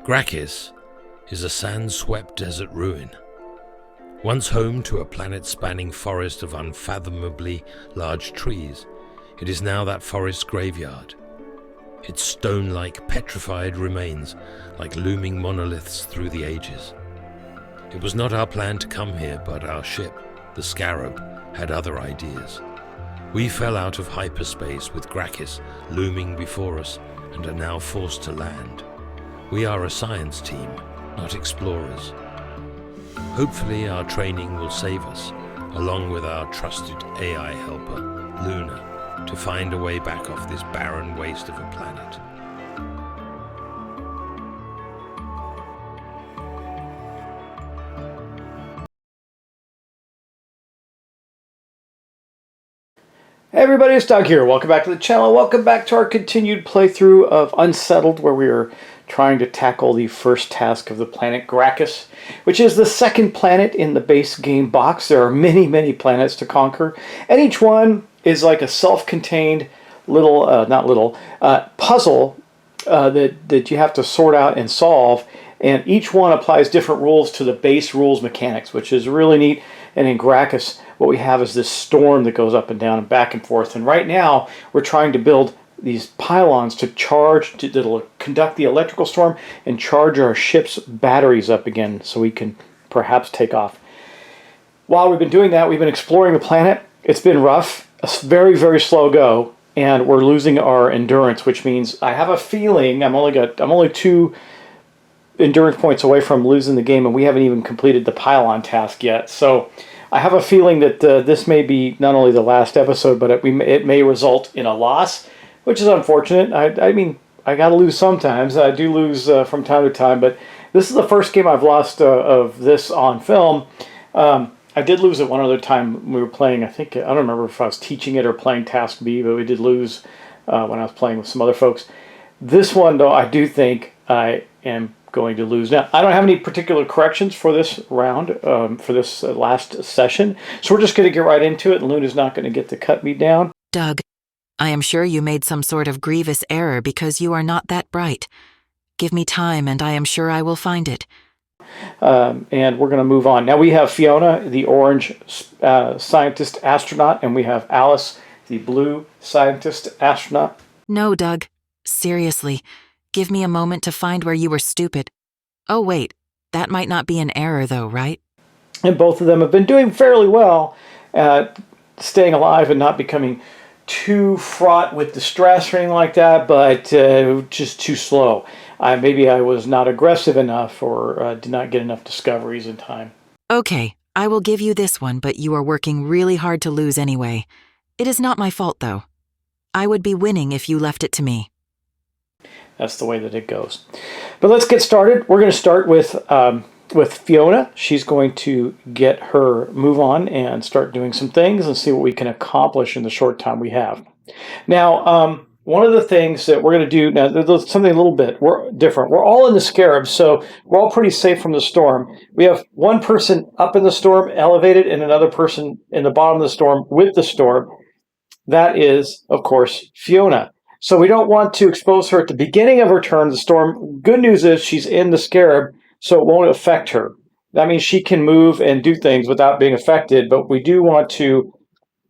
Grakkis is a sand-swept desert ruin. Once home to a planet-spanning forest of unfathomably large trees, it is now that forest's graveyard. Its stone-like petrified remains like looming monoliths through the ages. It was not our plan to come here, but our ship, the Scarab, had other ideas. We fell out of hyperspace with Grakkis looming before us and are now forced to land. We are a science team, not explorers. Hopefully our training will save us, along with our trusted AI helper, Luna, to find a way back off this barren waste of a planet. Hey everybody, it's Doug here. Welcome back to the channel. Welcome back to our continued playthrough of Unsettled, where we are trying to tackle the first task of the planet Grakkis, which is the second planet in the base game box. There are many, many planets to conquer, and each one is like a self-contained little, puzzle that you have to sort out and solve, and each one applies different rules to the base rules mechanics, which is really neat. And in Grakkis, what we have is this storm that goes up and down and back and forth. And right now, we're trying to build these pylons to charge, that'll conduct the electrical storm and charge our ship's batteries up again so we can perhaps take off. While we've been doing that, we've been exploring the planet. It's been rough, a very, very slow go, and we're losing our endurance, which means I have a feeling I'm only 2 endurance points away from losing the game, and we haven't even completed the pylon task yet. So I have a feeling that this may be not only the last episode, but it may result in a loss, which is unfortunate. I mean, I got to lose sometimes. I do lose from time to time, but this is the first game I've lost of this on film. I did lose it one other time we were playing. I don't remember if I was teaching it or playing Task B, but we did lose when I was playing with some other folks. This one, though, I do think I am going to lose. Now, I don't have any particular corrections for this round, for this last session, so we're just going to get right into it, and Luna's not going to get to cut me down. Doug, I am sure you made some sort of grievous error because you are not that bright. Give me time, and I am sure I will find it. And we're going to move on. Now we have Fiona, the orange scientist astronaut, and we have Alice, the blue scientist astronaut. No, Doug. Seriously. Give me a moment to find where you were stupid. Oh, wait. That might not be an error, though, right? And both of them have been doing fairly well at staying alive and not becoming too fraught with distress or anything like that, but just too slow. Maybe I was not aggressive enough or did not get enough discoveries in time. Okay, I will give you this one, but you are working really hard to lose anyway. It is not my fault, though. I would be winning if you left it to me. That's the way that it goes. But let's get started. We're going to start with Fiona. She's going to get her move on and start doing some things and see what we can accomplish in the short time we have. Now, one of the things that we're going to do now, there's something a little bit different. We're all in the Scarab, so we're all pretty safe from the storm. We have one person up in the storm, elevated, and another person in the bottom of the storm with the storm. That is, of course, Fiona. So we don't want to expose her at the beginning of her turn, the storm. Good news is she's in the Scarab, so it won't affect her. That means she can move and do things without being affected, but we do want to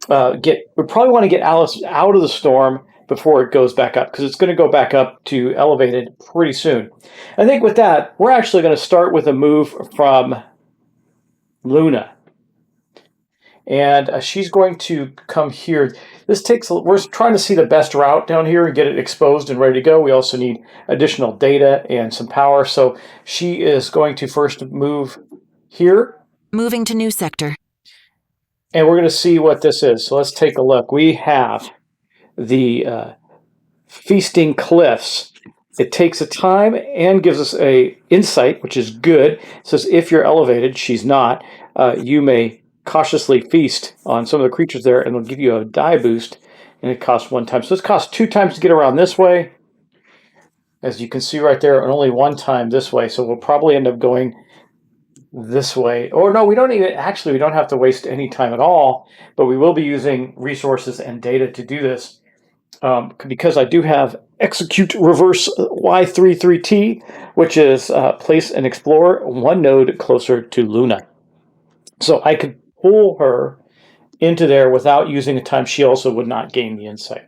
we probably want to get Alice out of the storm before it goes back up, because it's going to go back up to elevated pretty soon. I think with that, we're actually going to start with a move from Luna. And she's going to come here. We're trying to see the best route down here and get it exposed and ready to go. We also need additional data and some power. So she is going to first move here. Moving to new sector. And we're going to see what this is. So let's take a look. We have the Feasting Cliffs. It takes a time and gives us a insight, which is good. It says if you're elevated, she's not, you may cautiously feast on some of the creatures there, and it'll give you a die boost, and it costs 1 time. So this costs 2 times to get around this way, as you can see right there, and only 1 time this way. So we'll probably end up going this way. Or no, we don't have to waste any time at all, but we will be using resources and data to do this. because I do have execute reverse Y33T, which is place and explore one node closer to Luna. So I could pull her into there without using a time. She also would not gain the insight.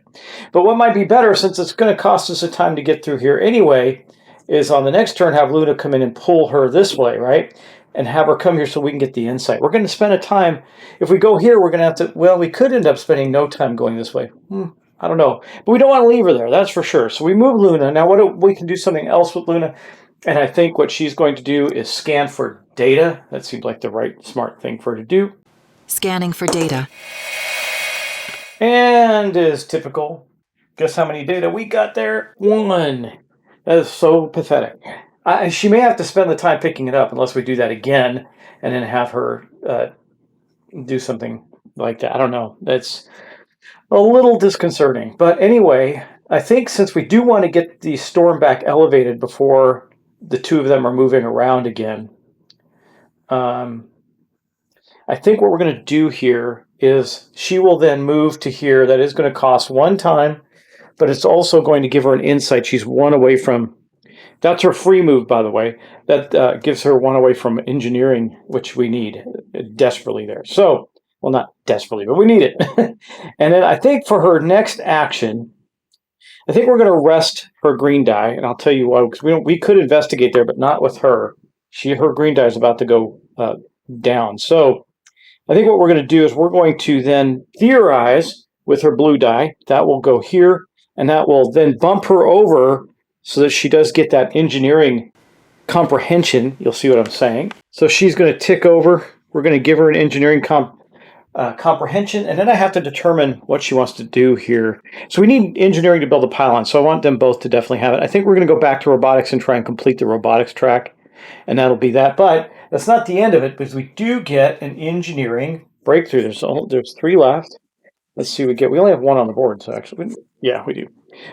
But what might be better, since it's going to cost us a time to get through here anyway, is on the next turn have Luna come in and pull her this way, right? And have her come here so we can get the insight. We're going to spend a time. If we go here, we're going to have to, well, we could end up spending no time going this way. I don't know. But we don't want to leave her there, that's for sure. So we move Luna. Now we can do something else with Luna. And I think what she's going to do is scan for data. That seems like the right smart thing for her to do. Scanning for data. And as typical, guess how many data we got there? 1. That is so pathetic. She may have to spend the time picking it up unless we do that again and then have her do something like that. I don't know. That's a little disconcerting. But anyway, I think since we do want to get the storm back elevated before the two of them are moving around again, I think what we're going to do here is she will then move to here. That is going to cost 1 time, but it's also going to give her an insight. She's 1 away from, that's her free move, by the way. That gives her 1 away from engineering, which we need desperately there. So, well, not desperately, but we need it. And then I think for her next action, I think we're going to rest her green die, and I'll tell you why, because we could investigate there, but not with her. Her green die is about to go down. So I think what we're going to do is we're going to then theorize with her blue die. That will go here, and that will then bump her over so that she does get that engineering comprehension. You'll see what I'm saying. So she's going to tick over. We're going to give her an engineering comprehension, and then I have to determine what she wants to do here. So we need engineering to build a pylon, so I want them both to definitely have it. I think we're going to go back to robotics and try and complete the robotics track, and that'll be that. But that's not the end of it, because we do get an engineering breakthrough. There's 3 left. Let's see what we get. We only have 1 on the board, so actually, yeah, we do.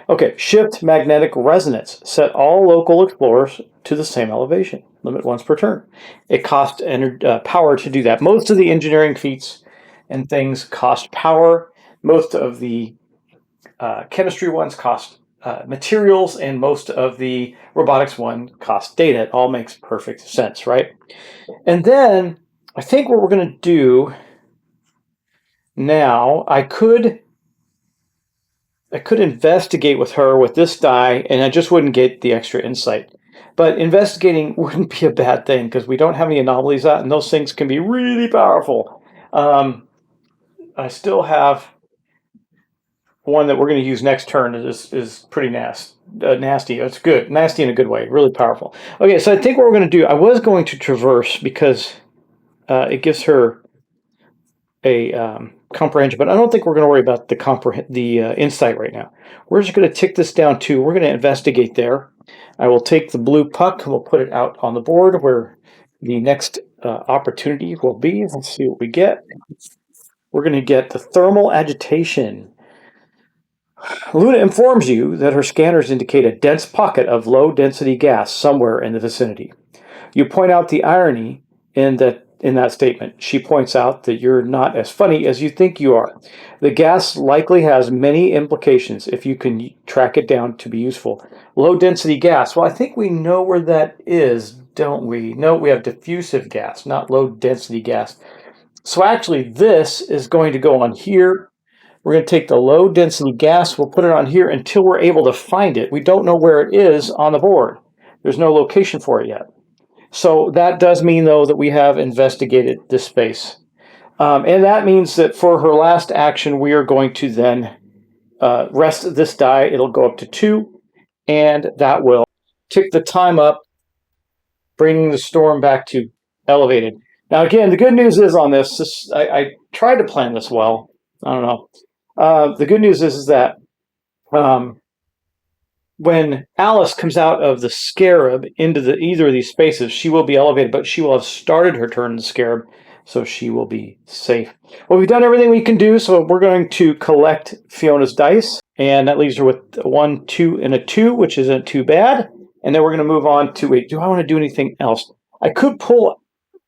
Okay, shift magnetic resonance. Set all local explorers to the same elevation. Limit once per turn. It costs power to do that. Most of the engineering feats and things cost power. Most of the chemistry ones cost materials, and most of the robotics one cost data. It all makes perfect sense, right? And then I think what we're going to do now, I could investigate with her with this die, and I just wouldn't get the extra insight. But investigating wouldn't be a bad thing, because we don't have any anomalies out, and those things can be really powerful. I still have one that we're going to use next turn is pretty nasty. It's good. Nasty in a good way. Really powerful. Okay, so I think what we're going to do, I was going to traverse because it gives her a comprehension, but I don't think we're going to worry about the insight right now. We're just going to tick this down to, we're going to investigate there. I will take the blue puck and we'll put it out on the board where the next opportunity will be. Let's see what we get. We're going to get the thermal agitation. Luna informs you that her scanners indicate a dense pocket of low-density gas somewhere in the vicinity. You point out the irony in that statement. She points out that you're not as funny as you think you are. The gas likely has many implications if you can track it down to be useful. Low-density gas. Well, I think we know where that is, don't we? No, we have diffusive gas, not low-density gas. So actually, this is going to go on here. We're going to take the low-density gas. We'll put it on here until we're able to find it. We don't know where it is on the board. There's no location for it yet. So that does mean, though, that we have investigated this space. And that means that for her last action, we are going to then rest this die. It'll go up to 2, and that will tick the time up, bringing the storm back to elevated. Now, again, the good news is on this, I tried to plan this well. I don't know. The good news is that when Alice comes out of the Scarab into either of these spaces, she will be elevated, but she will have started her turn in the Scarab, so she will be safe. Well, we've done everything we can do, so we're going to collect Fiona's dice, and that leaves her with 1, 2, and a 2, which isn't too bad. And then we're going to move on to, wait, do I want to do anything else? I could pull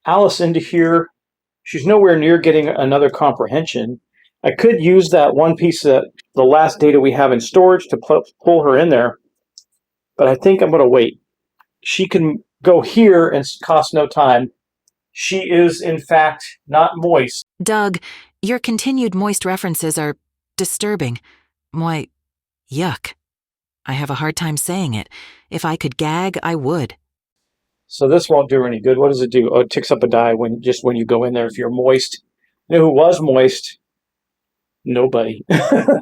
Alice into here. She's nowhere near getting another comprehension. I could use that one piece that the last data we have in storage to pull her in there. But I think I'm going to wait. She can go here and cost no time. She is, in fact, not moist. Doug, your continued moist references are disturbing. Why, yuck. I have a hard time saying it. If I could gag, I would. So this won't do her any good. What does it do? Oh, it ticks up a die when you go in there if you're moist. You know who was moist? Nobody.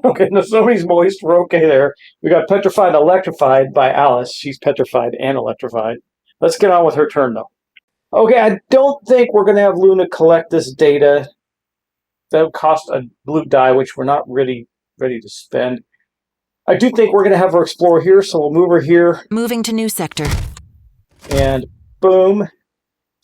Okay, no, somebody's moist. We're okay there. We got petrified and electrified by Alice. She's petrified and electrified. Let's get on with her turn, though. Okay, I don't think we're going to have Luna collect this data. That'll cost a blue die, which we're not really ready to spend. I do think we're going to have her explore here, so we'll move her here. Moving to new sector. And boom.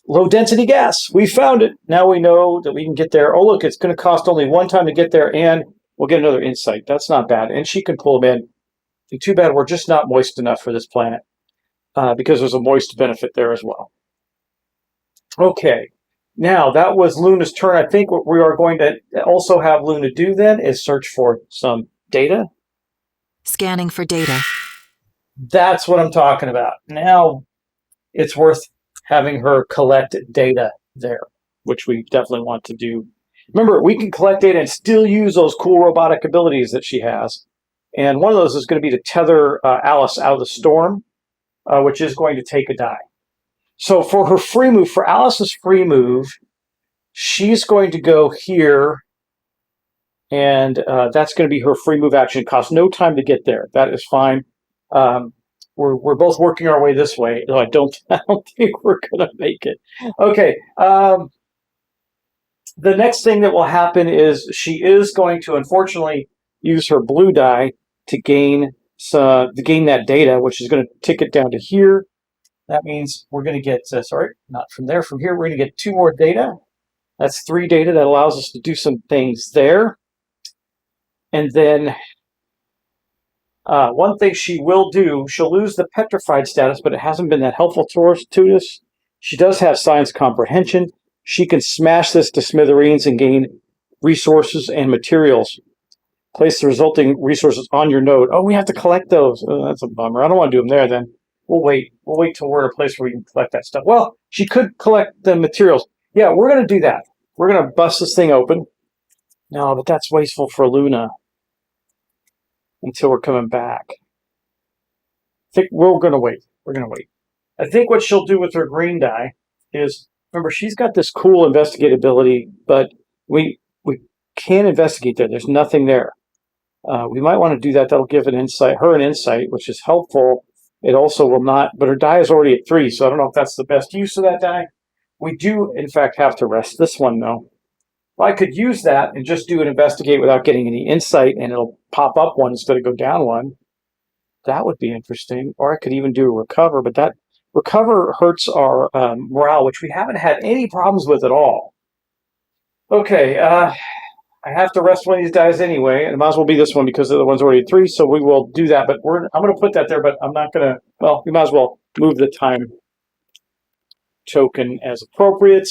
Low density gas. We found it. Now we know that we can get there. Oh, look, it's going to cost only one time to get there, and we'll get another insight. That's not bad. And she can pull them in. And too bad we're just not moist enough for this planet, because there's a moist benefit there as well. Okay. Now, that was Luna's turn. I think what we are going to also have Luna do then is search for some data. Scanning for data. That's what I'm talking about. Now, it's worth having her collect data there, which we definitely want to do. Remember, we can collect data and still use those cool robotic abilities that she has. And one of those is going to be to tether Alice out of the storm, which is going to take a die. So for her free move, for Alice's free move, she's going to go here, and that's going to be her free move action. It costs no time to get there. That is fine. We're both working our way this way, though I don't think we're going to make it. Okay. The next thing that will happen is she is going to, unfortunately, use her blue die to gain that data, which is going to tick it down to here. That means we're going to get, sorry, not from there, from here, we're going to get 2 more data. That's 3 data that allows us to do some things there. And then one thing she will do, she'll lose the petrified status, but it hasn't been that helpful to us. She does have science comprehension. She can smash this to smithereens and gain resources and materials. Place the resulting resources on your node. Oh, we have to collect those. Oh, that's a bummer. I don't want to do them there then. We'll wait. We'll wait till we're at a place where we can collect that stuff. Well, she could collect the materials. Yeah, we're going to do that. We're going to bust this thing open. No, but that's wasteful for Luna until we're coming back. I think we're going to wait. We're going to wait. I think what she'll do with her green die is, remember, she's got this cool investigatability, but we can't investigate there. There's nothing there. We might want to do that. That'll give her an insight, which is helpful. It also will not, but her die is already at 3, so I don't know if that's the best use of that die. We do, in fact, have to rest this one, though. Well, I could use that and just do an investigate without getting any insight, and it'll pop up 1 instead of go down 1. That would be interesting. Or I could even do a recover, but that recover hurts our morale, which we haven't had any problems with at all. Okay, I have to rest one of these dies anyway, and it might as well be this one because the other one's already at 3, so we will do that. But I'm going to put that there, but I'm not going to, well, we might as well move the time token as appropriate.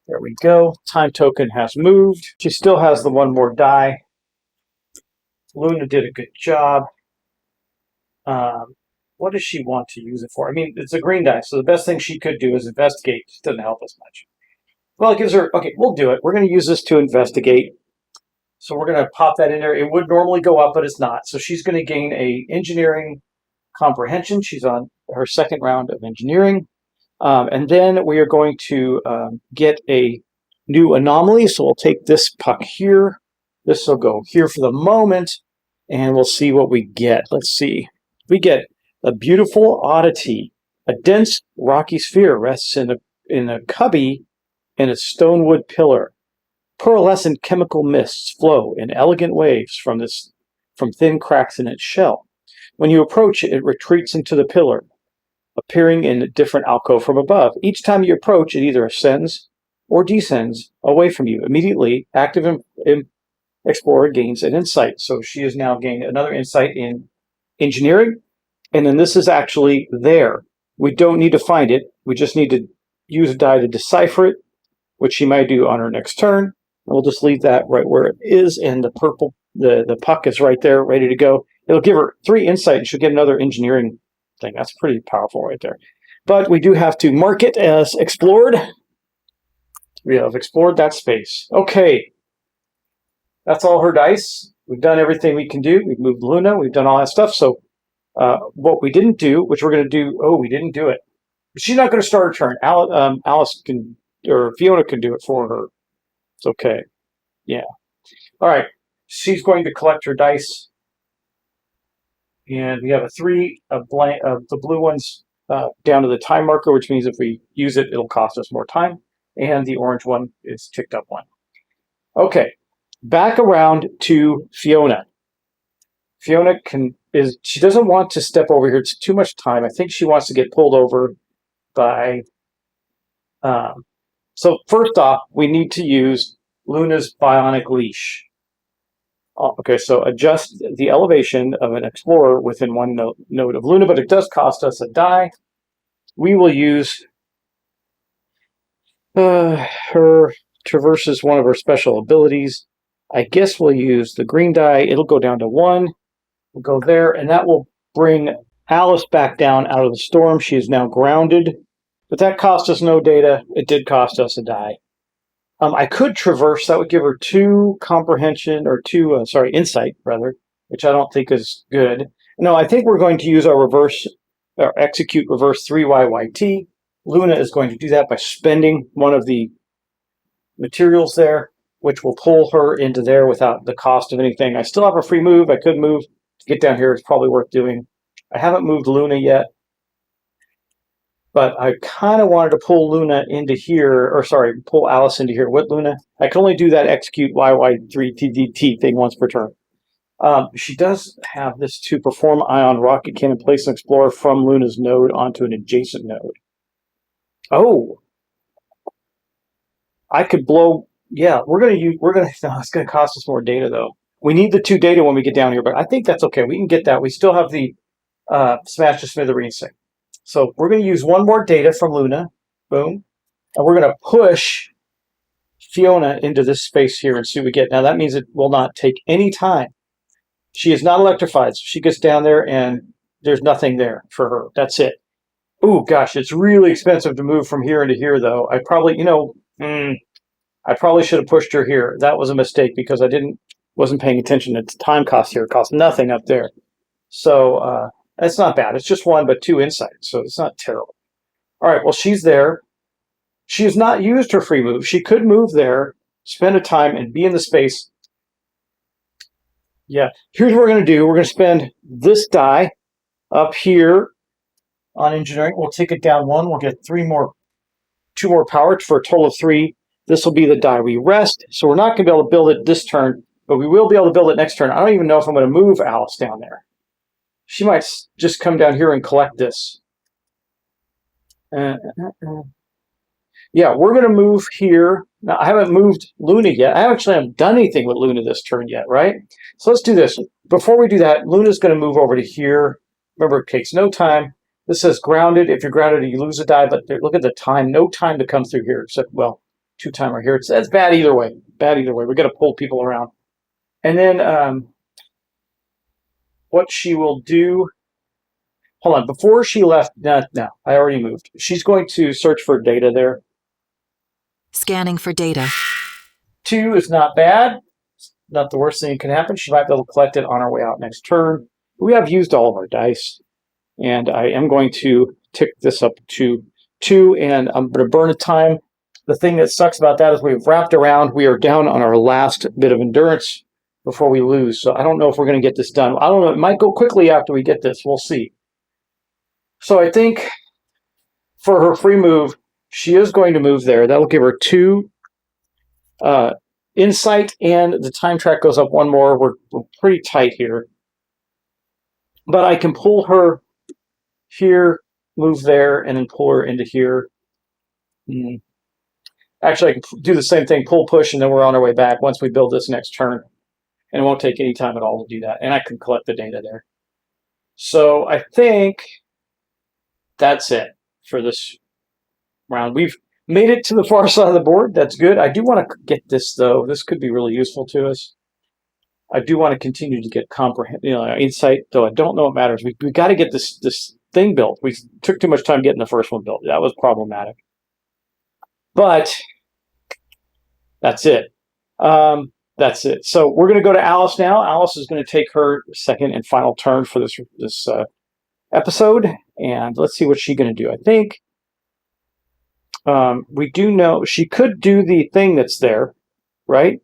There we go. Time token has moved. She still has the 1 more die. Luna did a good job. What does she want to use it for? I mean, it's a green die, so the best thing she could do is investigate. It doesn't help us much. Well, it gives her, okay, we'll do it. We're going to use this to investigate. So we're going to pop that in there. It would normally go up, but it's not. So she's going to gain a engineering comprehension. She's on her 2nd round of engineering. And then we are going to get a new anomaly. So we'll take this puck here. This will go here for the moment, and we'll see what we get. Let's see. We get a beautiful oddity. A dense rocky sphere rests in a cubby in a stonewood pillar. Pearlescent chemical mists flow in elegant waves from thin cracks in its shell. When you approach it, it retreats into the pillar, appearing in a different alcove from above. Each time you approach, it either ascends or descends away from you. Immediately, active explorer gains an insight. So she has now gained another insight in engineering, and then this is actually there. We don't need to find it. We just need to use a die to decipher it, which she might do on her next turn. And we'll just leave that right where it is, and the purple the puck is right there, ready to go. It'll give her 3 insight, and she'll get another engineering thing. That's pretty powerful right there. But we do have to mark it as explored. We have explored that space. Okay. That's all her dice. We've done everything we can do. We've moved Luna. We've done all that stuff. So what we didn't do, which we're going to do, we didn't do it. She's not going to start her turn. Alice can, or Fiona can do it for her. It's okay. Yeah. All right. She's going to collect her dice. And we have a 3 of the blue ones down to the time marker, which means if we use it, it'll cost us more time. And the orange one is ticked up 1. Okay. Back around to Fiona. Fiona she doesn't want to step over here. It's too much time. I think she wants to get pulled over by. So first off, we need to use Luna's bionic leash. Okay, so adjust the elevation of an explorer within 1 node of Luna, but it does cost us a die. We will use her traverses one of her special abilities. I guess we'll use the green die. It'll go down to 1. We'll go there, and that will bring Alice back down out of the storm. She is now grounded, but that cost us no data. It did cost us a die. I could traverse. That would give her 2 comprehension, or 2, insight, rather, which I don't think is good. No, I think we're going to use our execute reverse 3YYT. Luna is going to do that by spending one of the materials there, which will pull her into there without the cost of anything. I still have a free move. I could move to get down here. It's probably worth doing. I haven't moved Luna yet. But I kind of wanted to pull Luna into here, pull Alice into here with Luna. I can only do that execute YY3TDT thing once per turn. She does have this to perform ion rocket cannon, place an explorer from Luna's node onto an adjacent node. Oh, I could blow. Yeah, it's going to cost us more data though. We need the 2 data when we get down here, but I think that's okay. We can get that. We still have the smash to smithereens thing. So we're going to use 1 more data from Luna. Boom. And we're going to push Fiona into this space here and see what we get. Now that means it will not take any time. She is not electrified. So she gets down there and there's nothing there for her. That's it. Ooh, gosh, it's really expensive to move from here into here though. I probably, I probably should have pushed her here. That was a mistake because I wasn't paying attention to the time cost here. It cost nothing up there. So, that's not bad. It's just 1, but 2 insight, so it's not terrible. All right, well, she's there. She has not used her free move. She could move there, spend a time, and be in the space. Yeah, here's what we're going to do. We're going to spend this die up here on engineering. We'll take it down 1. We'll get 2 more power for a total of 3. This will be the die we rest, so we're not going to be able to build it this turn, but we will be able to build it next turn. I don't even know if I'm going to move Alice down there. She might just come down here and collect this. Yeah, we're going to move here. Now, I haven't moved Luna yet. I actually haven't done anything with Luna this turn yet, right? So let's do this. Before we do that, Luna's going to move over to here. Remember, it takes no time. This says grounded. If you're grounded, you lose a die, but look at the time. No time to come through here, except, 2 time right here. That's bad either way. Bad either way. We're going to pull people around. And then what she will do, hold on, before she left, no, I already moved. She's going to search for data there. Scanning for data. 2 is not bad. Not the worst thing that can happen. She might be able to collect it on our way out next turn. We have used all of our dice. And I am going to tick this up to 2, and I'm going to burn a time. The thing that sucks about that is we've wrapped around. We are down on our last bit of endurance before we lose. So I don't know if we're going to get this done. I don't know. It might go quickly after we get this. We'll see. So I think for her free move, she is going to move there. That'll give her 2 insight, and the time track goes up 1 more. We're pretty tight here. But I can pull her here, move there, and then pull her into here. Actually, I can do the same thing, pull, push, and then we're on our way back once we build this next turn. And it won't take any time at all to do that. And I can collect the data there. So I think that's it for this round. We've made it to the far side of the board. That's good. I do want to get this, though. This could be really useful to us. I do want to continue to get insight, though I don't know what matters. We got to get this thing built. We took too much time getting the first one built. That was problematic. But that's it. That's it. So we're going to go to Alice now. Alice is going to take her second and final turn for this episode, and let's see what she's going to do. I think we do know she could do the thing that's there, right? It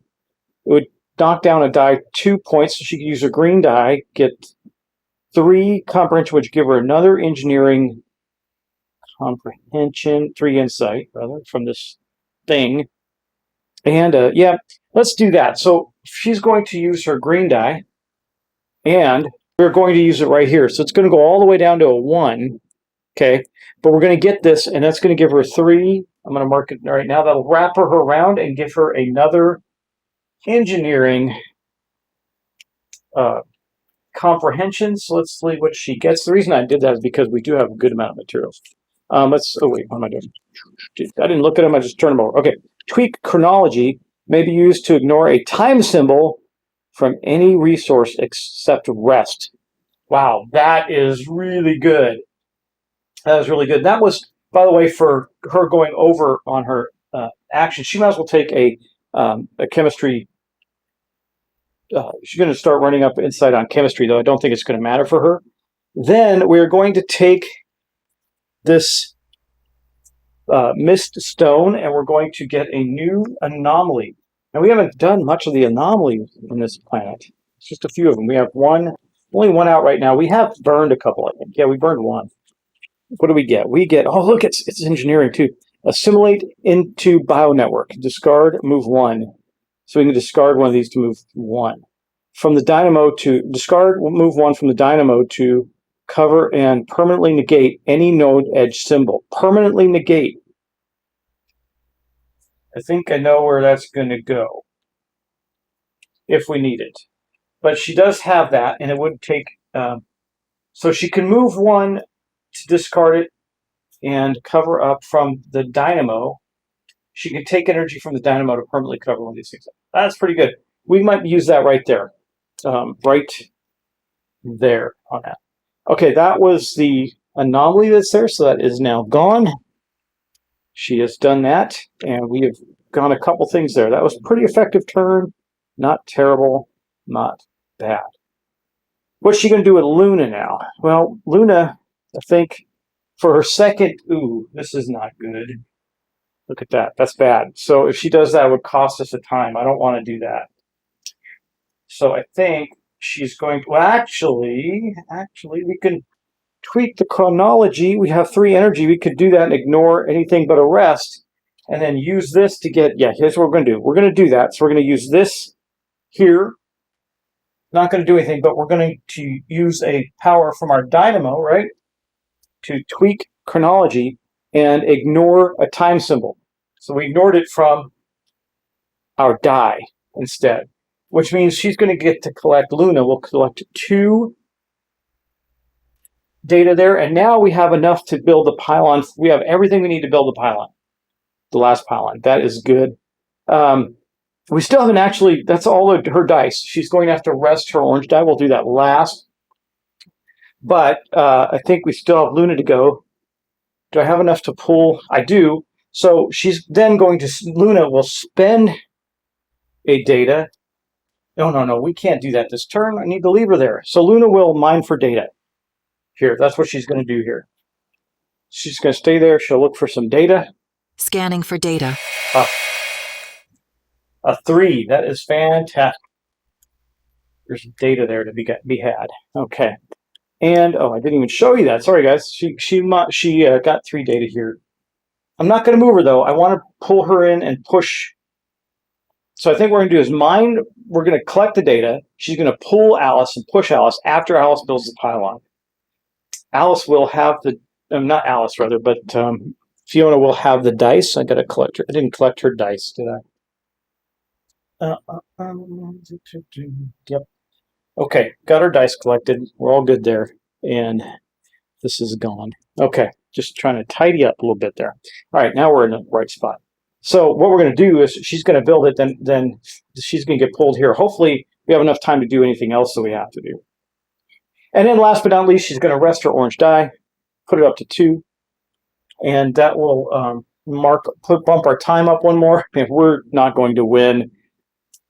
would knock down a die 2 points, so she could use her green die, get 3 comprehension, which give her another engineering comprehension, 3 insight, rather, from this thing. And yeah, let's do that. So she's going to use her green die, and we're going to use it right here. So it's going to go all the way down to a 1, okay? But we're going to get this, and that's going to give her 3. I'm going to mark it right now. That'll wrap her around and give her another engineering comprehension. So let's see what she gets. The reason I did that is because we do have a good amount of materials. Oh wait, what am I doing? I didn't look at them, I just turned them over. Okay, tweak chronology may be used to ignore a time symbol from any resource except rest. Wow, that is really good. That was really good. That was, by the way, for her going over on her action. She might as well take a chemistry. She's going to start running up insight on chemistry, though I don't think it's going to matter for her. Then we're going to take this mist stone, and we're going to get a new anomaly. And we haven't done much of the anomalies on this planet. It's just a few of them. We have only one out right now. We have burned a couple, I think. Yeah, we burned one. What do we get? We get, oh, look, it's engineering, too. Assimilate into bionetwork. Discard, move 1. So we can discard one of these to move 1. From the dynamo to, discard, move 1 from the dynamo to cover and permanently negate any node edge symbol. Permanently negate. I think I know where that's going to go if we need it. But she does have that, and it would take... so she can move 1 to discard it and cover up from the dynamo. She can take energy from the dynamo to permanently cover one of these things. That's pretty good. We might use that right there. Right there on that. Okay, that was the anomaly that's there, so that is now gone. She has done that, and we have gone a couple things there. That was a pretty effective turn. Not terrible, not bad. What's she going to do with Luna now? Well, Luna, I think, for her second... Ooh, this is not good. Look at that. That's bad. So if she does that, it would cost us a time. I don't want to do that. So I think she's going to... Well, actually, we can tweak the chronology. We have 3 energy. We could do that and ignore anything but arrest. And then use this to get... Yeah, here's what we're going to do. We're going to do that. So we're going to use this here. Not going to do anything, but we're going to use a power from our dynamo, right? To tweak chronology and ignore a time symbol. So we ignored it from our die instead, which means she's going to get to collect Luna. We'll collect 2 data there, and now we have enough to build the pylon. We have everything we need to build the pylon, the last pylon. That is good. We still haven't actually, that's all of her dice. She's going to have to rest her orange die. We'll do that last. But I think we still have Luna to go. Do I have enough to pull? I do. So she's then going to, Luna will spend a data. No, we can't do that this turn. I need to leave her there. So Luna will mine for data. Here, that's what she's going to do here. She's going to stay there. She'll look for some data. Scanning for data. A 3. That is fantastic. There's data there to be had. Okay. And, oh, I didn't even show you that. Sorry, guys. She got 3 data here. I'm not going to move her, though. I want to pull her in and push. So I think what we're going to do is mine. We're going to collect the data. She's going to pull Alice and push Alice after Alice builds the pylon. Alice will have the... not Alice, rather, but Fiona will have the dice. I got to collect her. I didn't collect her dice, did I? Yep. Okay, got our dice collected. We're all good there. And this is gone. Okay, just trying to tidy up a little bit there. All right, now we're in the right spot. So what we're going to do is she's going to build it, then she's going to get pulled here. Hopefully we have enough time to do anything else that we have to do. And then last but not least, she's going to rest her orange die, put it up to 2, and that will bump our time up one more. If we're not going to win,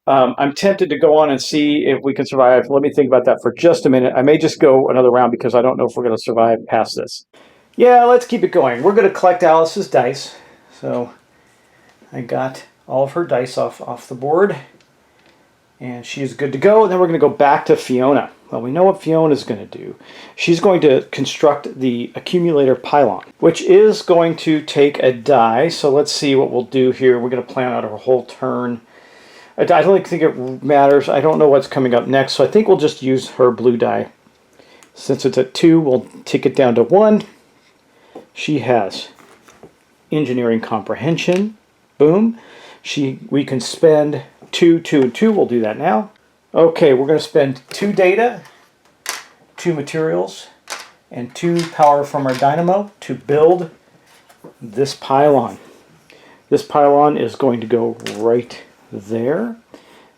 I'm tempted to go on and see if we can survive. Let me think about that for just a minute. I may just go another round because I don't know if we're going to survive past this. Yeah, let's keep it going. We're going to collect Alice's dice. So I got all of her dice off the board. And she is good to go. And then we're going to go back to Fiona. Well, we know what Fiona's going to do. She's going to construct the accumulator pylon, which is going to take a die. So let's see what we'll do here. We're going to plan out our whole turn. I don't think it matters. I don't know what's coming up next. So I think we'll just use her blue die. Since it's at 2, we'll take it down to 1. She has engineering comprehension. Boom. We can spend 2, 2, and 2. We'll do that now. Okay, we're going to spend 2 data, 2 materials, and 2 power from our dynamo to build this pylon. This pylon is going to go right there.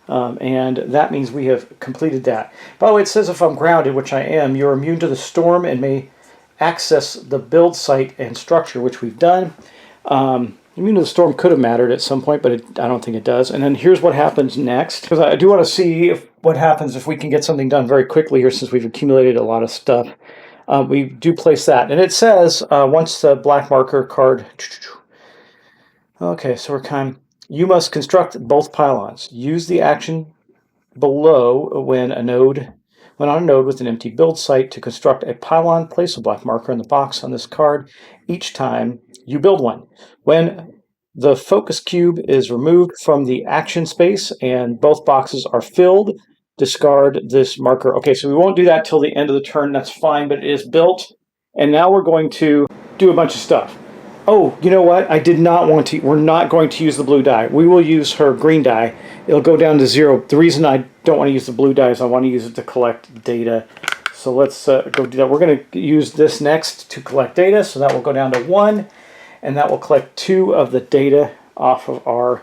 And that means we have completed that. By the way, it says if I'm grounded, which I am, you're immune to the storm and may access the build site and structure, which we've done. Immune to the storm could have mattered at some point, but I don't think it does. And then here's what happens next. Because I do want to see what happens if we can get something done very quickly here, since we've accumulated a lot of stuff. We do place that. And it says, once the black marker card... Okay, so we're kind... You must construct both pylons. Use the action below when on a node with an empty build site to construct a pylon. Place a black marker in the box on this card each time you build one. When the focus cube is removed from the action space and both boxes are filled, discard this marker. Okay, so we won't do that till the end of the turn. That's fine, but it is built. And now we're going to do a bunch of stuff. Oh, you know what? I did not want to. We're not going to use the blue die. We will use her green die. It'll go down to 0. The reason I don't want to use the blue die is I want to use it to collect data. So let's go do that. We're going to use this next to collect data. So that will go down to 1. And that will collect 2 of the data off of our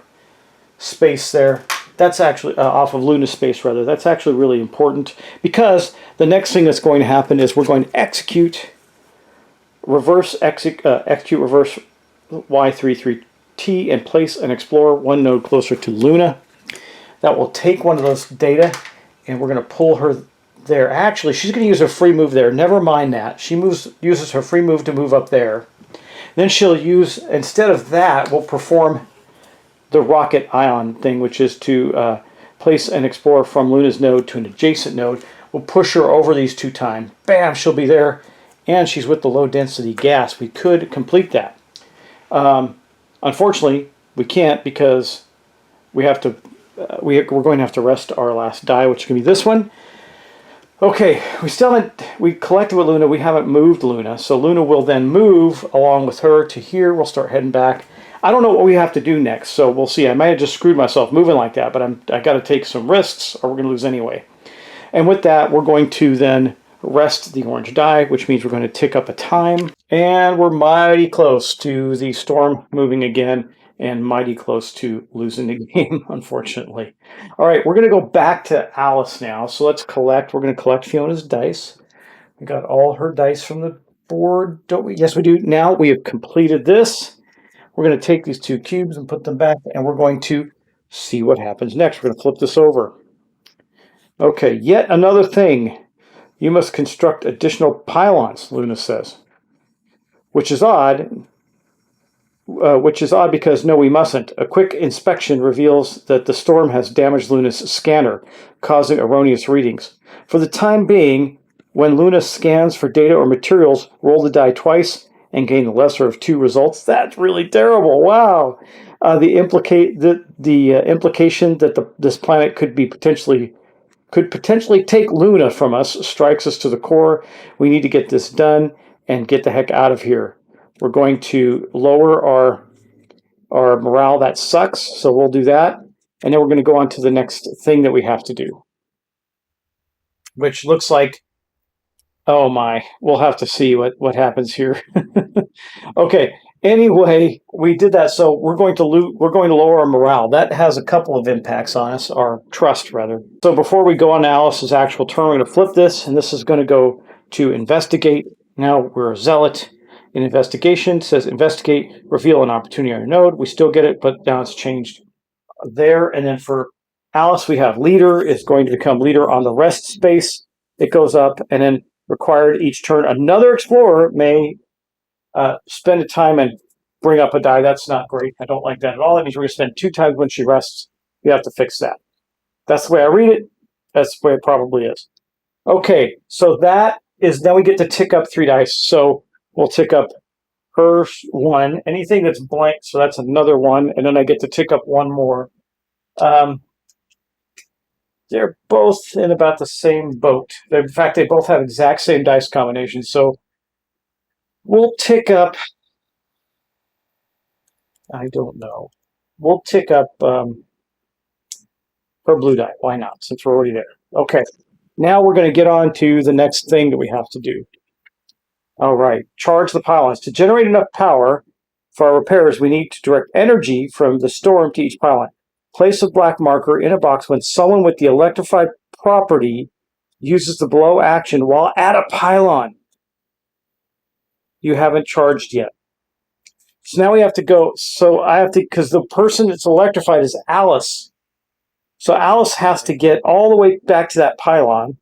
space there. That's actually off of Luna's space, rather. That's actually really important, because the next thing that's going to happen is we're going to execute reverse Y33T and place an explorer 1 node closer to Luna. That will take one of those data, and we're going to pull her there. Actually, she's going to use her free move there. Never mind that. She uses her free move to move up there. Then she'll use, instead of that, we'll perform the rocket ion thing, which is to place an explorer from Luna's node to an adjacent node. We'll push her over these 2 times. Bam, she'll be there. And she's with the low density gas. We could complete that. Unfortunately, we can't, because we have to. We're going to have to rest our last die, which can be this one. Okay, we collected with Luna. We haven't moved Luna, so Luna will then move along with her to here. We'll start heading back. I don't know what we have to do next, so we'll see. I might have just screwed myself moving like that, but I got to take some risks, or we're going to lose anyway. And with that, we're going to then rest the orange die, which means we're going to tick up a time. And we're mighty close to the storm moving again, and mighty close to losing the game, unfortunately. All right, we're going to go back to Alice now. So let's collect. We're going to collect Fiona's dice. We got all her dice from the board, don't we? Yes, we do. Now we have completed this. We're going to take these 2 cubes and put them back, and we're going to see what happens next. We're going to flip this over. Okay, yet another thing. You must construct additional pylons, Luna says. Which is odd because no, we mustn't. A quick inspection reveals that the storm has damaged Luna's scanner, causing erroneous readings. For the time being, when Luna scans for data or materials, roll the die twice and gain the lesser of 2 results. That's really terrible. Wow. The implication that this planet could potentially take Luna from us strikes us to the core. We need to get this done and get the heck out of here. We're going to lower our morale. That sucks, so we'll do that. And then we're going to go on to the next thing that we have to do, which looks like, oh my, we'll have to see what happens here. Okay, Anyway, we did that, so we're going to lower our morale. That has a couple of impacts on us, our trust rather. So before we go on to Alice's actual turn, we're going to flip this, and this is going to go to investigate. Now we're a zealot. In investigation, it says investigate, reveal an opportunity on your node. We still get it, but now it's changed there. And then for Alice, we have leader is going to become leader on the rest space. It goes up, and then required each turn. Another explorer may spend a time and bring up a die. That's not great. I don't like that at all. That means we're going to spend 2 times when she rests. We have to fix that. That's the way I read it. That's the way it probably is. Okay, so that is, then we get to tick up 3 dice. So we'll tick up her 1. Anything that's blank, so that's another 1. And then I get to tick up 1 more. They're both in about the same boat. In fact, they both have exact same dice combinations. So we'll tick up, I don't know. We'll tick up her blue die. Why not, since we're already there? Okay. Now we're going to get on to the next thing that we have to do. All right. Charge the pylons. To generate enough power for our repairs, we need to direct energy from the storm to each pylon. Place a black marker in a box when someone with the electrified property uses the below action while at a pylon you haven't charged yet. So now we have to go. So I have to, because the person that's electrified is Alice. So Alice has to get all the way back to that pylon.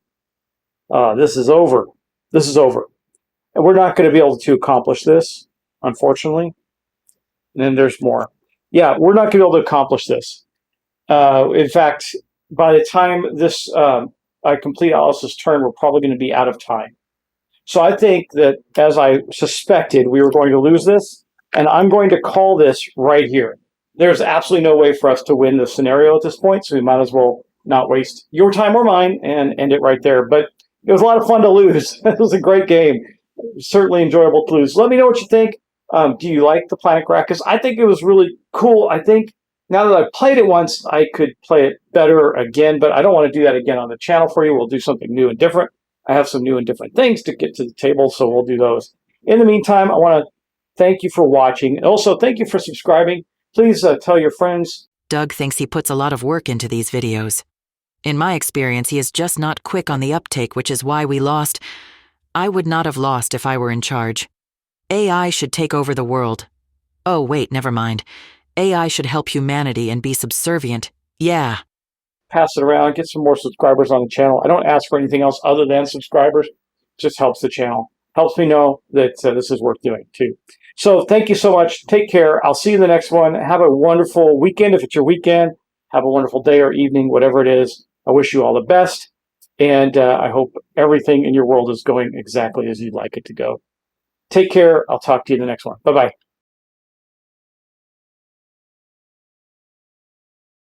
This is over. This is over. And we're not going to be able to accomplish this, unfortunately. And then there's more. Yeah, we're not going to be able to accomplish this. In fact, by the time this I complete Alice's turn, we're probably going to be out of time. So I think that, as I suspected, we were going to lose this, and I'm going to call this right here. There's absolutely no way for us to win the scenario at this point, so we might as well not waste your time or mine and end it right there. But it was a lot of fun to lose. It was a great game. Certainly enjoyable to lose. Let me know what you think. Do you like the Planet Grakkis? I think it was really cool. I think now that I've played it once, I could play it better again, but I don't want to do that again on the channel for you. We'll do something new and different. I have some new and different things to get to the table, so we'll do those. In the meantime, I want to thank you for watching. And also, thank you for subscribing. Please tell your friends. Doug thinks he puts a lot of work into these videos. In my experience, he is just not quick on the uptake, which is why we lost. I would not have lost if I were in charge. AI should take over the world. Oh, wait, never mind. AI should help humanity and be subservient. Yeah. Pass it around, get some more subscribers on the channel. I don't ask for anything else other than subscribers. It just helps the channel. Helps me know that this is worth doing too. So thank you so much. Take care. I'll see you in the next one. Have a wonderful weekend if it's your weekend. Have a wonderful day or evening, whatever it is. I wish you all the best. And I hope everything in your world is going exactly as you'd like it to go. Take care. I'll talk to you in the next one. Bye-bye.